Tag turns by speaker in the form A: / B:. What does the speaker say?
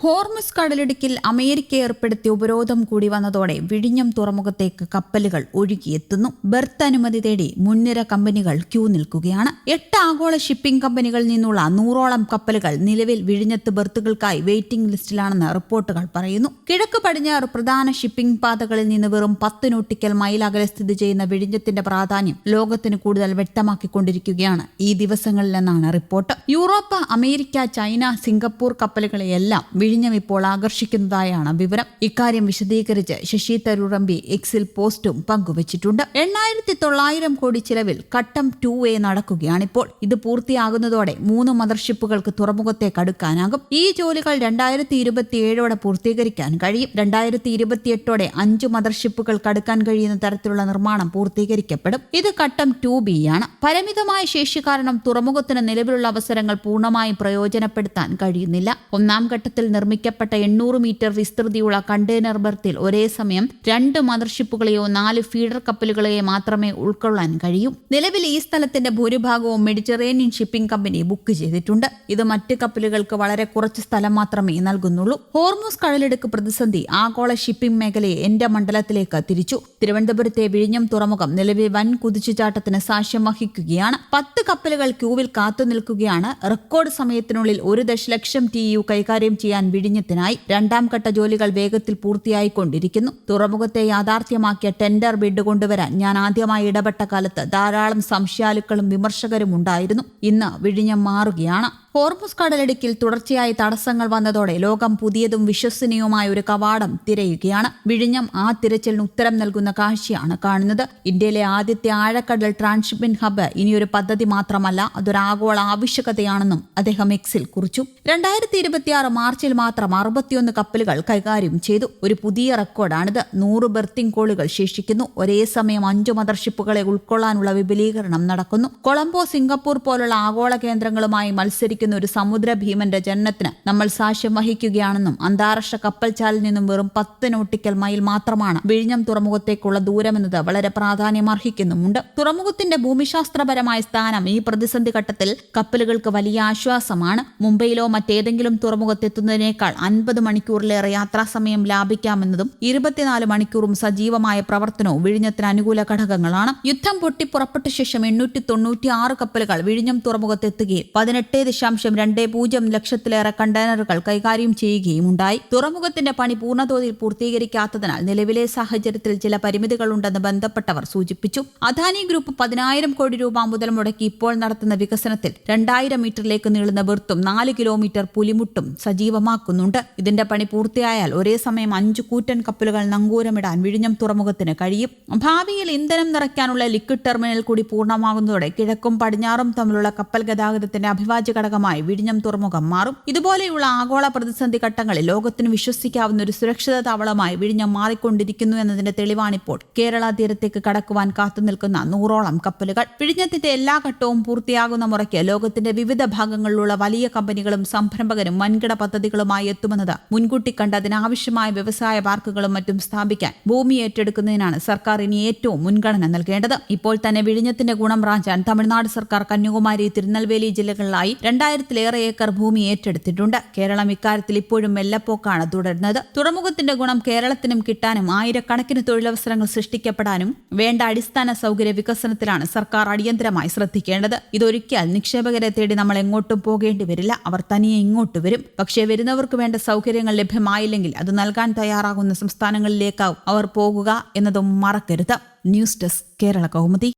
A: Hormuz കടലിടുക്കിൽ America ഏർപ്പെടുത്തിയ ഉപരോധം കൂടി വന്നതോടെ വിഴിഞ്ഞം തുറമുഖത്തേക്ക് കപ്പലുകൾ ഒഴുകിയെത്തുന്നു. ബെർത്ത് അനുമതി തേടി മുൻനിര കമ്പനികൾ ക്യൂ നിൽക്കുകയാണ്. 8 ആഗോള ഷിപ്പിംഗ് കമ്പനികളിൽ നിന്നുള്ള 100ഓളം കപ്പലുകൾ നിലവിൽ വിഴിഞ്ഞത്ത് ബെർത്തുകൾക്കായി വെയിറ്റിംഗ് ലിസ്റ്റിലാണെന്ന് റിപ്പോർട്ടുകൾ പറയുന്നു. കിഴക്ക് പടിഞ്ഞാറ് പ്രധാന ഷിപ്പിംഗ് പാതകളിൽ നിന്ന് വെറും 10 നോട്ടിക്കൽ മൈൽ അകലെ സ്ഥിതി ചെയ്യുന്ന വിഴിഞ്ഞത്തിന്റെ പ്രാധാന്യം ലോകത്തിന് കൂടുതൽ വ്യക്തമാക്കിക്കൊണ്ടിരിക്കുകയാണ് ഈ ദിവസങ്ങളിലെന്നാണ് report. Europe, America, China, Singapore കപ്പലുകളെയെല്ലാം വിഴിഞ്ഞം ഇപ്പോൾ ആകർഷിക്കുന്നതായാണ് വിവരം. ഇക്കാര്യം വിശദീകരിച്ച് ശശി തരൂർ എം പി എക്സിൽ പോസ്റ്റും പങ്കുവച്ചിട്ടുണ്ട്. 8,900 കോടി ചിലവിൽ ഘട്ടം 2A നടക്കുകയാണിപ്പോൾ. ഇത് പൂർത്തിയാകുന്നതോടെ 3 മദർഷിപ്പുകൾക്ക് തുറമുഖത്തേക്ക് അടുക്കാനാകും. ഈ ജോലികൾ 2027 പൂർത്തീകരിക്കാൻ കഴിയും. 2028 5 മദർഷിപ്പുകൾക്ക് അടുക്കാൻ കഴിയുന്ന തരത്തിലുള്ള നിർമ്മാണം പൂർത്തീകരിക്കപ്പെടും. ഇത് ഘട്ടം 2Bയാണ്. പരിമിതമായ ശേഷി കാരണം തുറമുഖത്തിന് നിലവിലുള്ള അവസരങ്ങൾ പൂർണ്ണമായും പ്രയോജനപ്പെടുത്താൻ കഴിയുന്നില്ല. ഒന്നാം ഘട്ടത്തിൽ നിർമ്മിക്കപ്പെട്ട 800 മീറ്റർ വിസ്തൃതിയുള്ള കണ്ടെയ്നർ ബെർത്തിൽ ഒരേ സമയം 2 മദർഷിപ്പുകളെയോ 4 ഫീഡർ കപ്പലുകളെയോ മാത്രമേ ഉൾക്കൊള്ളാൻ കഴിയൂ. നിലവിൽ ഈ സ്ഥലത്തിന്റെ ഭൂരിഭാഗവും മെഡിറ്ററേനിയൻ ഷിപ്പിംഗ് കമ്പനി ബുക്ക് ചെയ്തിട്ടുണ്ട്. ഇത് മറ്റ് കപ്പലുകൾക്ക് വളരെ കുറച്ച് സ്ഥലം മാത്രമേ നൽകുന്നുള്ളൂ. ഹോർമുസ് കടലിടുക്ക് പ്രതിസന്ധി ആഗോള ഷിപ്പിംഗ് മേഖലയെ എന്റെ മണ്ഡലത്തിലേക്ക് തിരിച്ചു. തിരുവനന്തപുരത്തെ വിഴിഞ്ഞം തുറമുഖം നിലവിൽ വൻ കുതിച്ചുചാട്ടത്തിന് സാക്ഷ്യം വഹിക്കുകയാണ്. 10 കപ്പലുകൾ ക്യൂവിൽ കാത്തുനിൽക്കുകയാണ്. റെക്കോർഡ് സമയത്തിനുള്ളിൽ 1 ദശലക്ഷം TEU കൈകാര്യം ചെയ്യാൻ വിഴിഞ്ഞത്തിനായി. 2ാം ഘട്ട ജോലികൾ വേഗത്തിൽ പൂർത്തിയായിക്കൊണ്ടിരിക്കുന്നു. തുറമുഖത്തെ യാഥാർത്ഥ്യമാക്കിയ ടെൻഡർ ബിഡ് കൊണ്ടുവരാൻ ഞാൻ ആദ്യമായി ഇടപെട്ട കാലത്ത് ധാരാളം സംശയാലുക്കളും വിമർശകരും ഉണ്ടായിരുന്നു. ഇന്ന് വിഴിഞ്ഞം മാറുകയാണ്. ഹോർമുസ് കടലിടുക്കിൽ തുടർച്ചയായി തടസ്സങ്ങൾ വന്നതോടെ ലോകം പുതിയതും വിശ്വസനീയവുമായ ഒരു കവാടം തിരയുകയാണ്. വിഴിഞ്ഞം ആ തിരച്ചിലിന് ഉത്തരം നൽകുന്ന കാഴ്ചയാണ് കാണുന്നത്. ഇന്ത്യയിലെ ആദ്യത്തെ ആഴക്കടൽ ട്രാൻസ്ഷിപ്മെന്റ് ഹബ്ബ് ഇനിയൊരു പദ്ധതി മാത്രമല്ല, അതൊരു ആഗോള ആവശ്യകതയാണെന്നും അദ്ദേഹം എക്സിൽ കുറിച്ചു. 2026 മാർച്ചിൽ മാത്രം 61 കപ്പലുകൾ കൈകാര്യം ചെയ്തു. ഒരു പുതിയ റെക്കോർഡാണിത്. 100 ബെർത്തിംഗ് കോളുകൾ ശേഷിക്കുന്നു. ഒരേ സമയം 5 മദർഷിപ്പുകളെ ഉൾക്കൊള്ളാനുള്ള വിപുലീകരണം നടക്കുന്നു. കൊളംബോ, സിംഗപ്പൂർ പോലുള്ള ആഗോള കേന്ദ്രങ്ങളുമായി മത്സരിക്കുന്ന ഒരു സമുദ്ര ഭീമന്റെ ജനനത്തിന് നമ്മൾ സാക്ഷ്യം വഹിക്കുകയാണെന്നും അന്താരാഷ്ട്ര കപ്പൽച്ചാലിൽ നിന്നും വെറും 10 നോട്ടിക്കൽ മൈൽ മാത്രമാണ് വിഴിഞ്ഞം തുറമുഖത്തേക്കുള്ള ദൂരമെന്നത് വളരെ പ്രാധാന്യമർഹിക്കുന്നുമുണ്ട്. തുറമുഖത്തിന്റെ ഭൂമിശാസ്ത്രപരമായ സ്ഥാനം ഈ പ്രതിസന്ധി ഘട്ടത്തിൽ കപ്പലുകൾക്ക് വലിയ ആശ്വാസമാണ്. മുംബൈയിലോ മറ്റേതെങ്കിലും തുറമുഖത്തെത്തുന്നതിനേക്കാൾ 50 മണിക്കൂറിലേറെ യാത്രാസമയം ലാഭിക്കാമെന്നതും 24 മണിക്കൂറും സജീവമായ പ്രവർത്തനവും വിഴിഞ്ഞത്തിന് അനുകൂല ഘടകങ്ങളാണ്. യുദ്ധം പൊട്ടിപ്പുറപ്പെട്ട ശേഷം 896 കപ്പലുകൾ വിഴിഞ്ഞം തുറമുഖത്തെത്തുകയും 18.20 ലക്ഷത്തിലേറെ കണ്ടെയ്നറുകൾ കൈകാര്യം ചെയ്യുകയും ഉണ്ടായി. തുറമുഖത്തിന്റെ പണി പൂർണ്ണതോതിൽ പൂർത്തീകരിക്കാത്തതിനാൽ നിലവിലെ സാഹചര്യത്തിൽ ചില പരിമിതികളുണ്ടെന്ന് ബന്ധപ്പെട്ടവർ സൂചിപ്പിച്ചു. അദാനി ഗ്രൂപ്പ് 10,000 കോടി രൂപ മുതൽ മുടക്കി ഇപ്പോൾ നടത്തുന്ന വികസനത്തിൽ 2000 മീറ്ററിലേക്ക് നീളുന്ന ബെർത്തും 4 കിലോമീറ്റർ പുലിമുട്ടും സജീവമാക്കുന്നുണ്ട്. ഇതിന്റെ പണി പൂർത്തിയായാൽ ഒരേ സമയം 5 കൂറ്റൻ കപ്പലുകൾ നങ്കൂരമിടാൻ വിഴിഞ്ഞം തുറമുഖത്തിന് കഴിയും. ഭാവിയിൽ ഇന്ധനം നിറയ്ക്കാനുള്ള ലിക്വിഡ് ടെർമിനൽ കൂടി പൂർണ്ണമാകുന്നതോടെ കിഴക്കും പടിഞ്ഞാറും തമ്മിലുള്ള കപ്പൽ ഗതാഗതത്തിന്റെ അഭിവാജ്യ ഘടകമായി വിഴിഞ്ഞം തുറമുഖം മാറും. ഇതുപോലെയുള്ള ആഗോള പ്രതിസന്ധി ഘട്ടങ്ങളിൽ ലോകത്തിന് വിശ്വസിക്കാവുന്ന ഒരു സുരക്ഷിത താവളമായി വിഴിഞ്ഞം മാറിക്കൊണ്ടിരിക്കുന്നു എന്നതിന്റെ തെളിവാണിപ്പോൾ കേരള തീരത്തേക്ക് കടക്കുവാൻ കാത്തുനിൽക്കുന്ന 100ഓളം കപ്പലുകൾ. വിഴിഞ്ഞത്തിന്റെ എല്ലാ ഘട്ടവും പൂർത്തിയാകുന്ന മുറയ്ക്ക് ലോകത്തിന്റെ വിവിധ ഭാഗങ്ങളിലുള്ള വലിയ കമ്പനികളും സംരംഭകരും വൻകിട പദ്ധതികളുമായി എത്തുമെന്നത് മുൻകൂട്ടി കണ്ട് അതിനാവശ്യമായ വ്യവസായ പാർക്കുകളും മറ്റും സ്ഥാപിക്കാൻ ഭൂമി ഏറ്റെടുക്കുന്നതിനാണ് സർക്കാർ ഇനി ഏറ്റവും മുൻഗണന നൽകേണ്ടത്. ഇപ്പോൾ തന്നെ വിഴിഞ്ഞത്തിന്റെ ഗുണം റാഞ്ചാൻ തമിഴ്നാട് സർക്കാർ കന്യാകുമാരി, തിരുനെൽവേലി ജില്ലകളിലായി 2000-ലേറെ ഏക്കർ ഭൂമി ഏറ്റെടുത്തിട്ടുണ്ട്. കേരളം ഇക്കാര്യത്തിൽ ഇപ്പോഴും മെല്ലപ്പോക്കാണ് തുടരുന്നത്. തുറമുഖത്തിന്റെ ഗുണം കേരളത്തിനും കിട്ടാനും ആയിരക്കണക്കിന് തൊഴിലവസരങ്ങൾ സൃഷ്ടിക്കപ്പെടാനും വേണ്ട അടിസ്ഥാന സൗകര്യ വികസനത്തിലാണ് സർക്കാർ അടിയന്തരമായി ശ്രദ്ധിക്കേണ്ടത്. ഇതൊരിക്കൽ നിക്ഷേപകരെ തേടി നമ്മൾ എങ്ങോട്ടും പോകേണ്ടി വരില്ല. അവർ തനിയെ ഇങ്ങോട്ട് വരും. പക്ഷേ വരുന്നവർക്ക് വേണ്ട സൗകര്യങ്ങൾ ലഭ്യമായില്ലെങ്കിൽ അത് നൽകാൻ തയ്യാറാകുന്ന സംസ്ഥാനങ്ങളിലേക്കാവും അവർ പോകുക എന്നതും മറക്കരുത്. News desk, Kerala Kaumudi.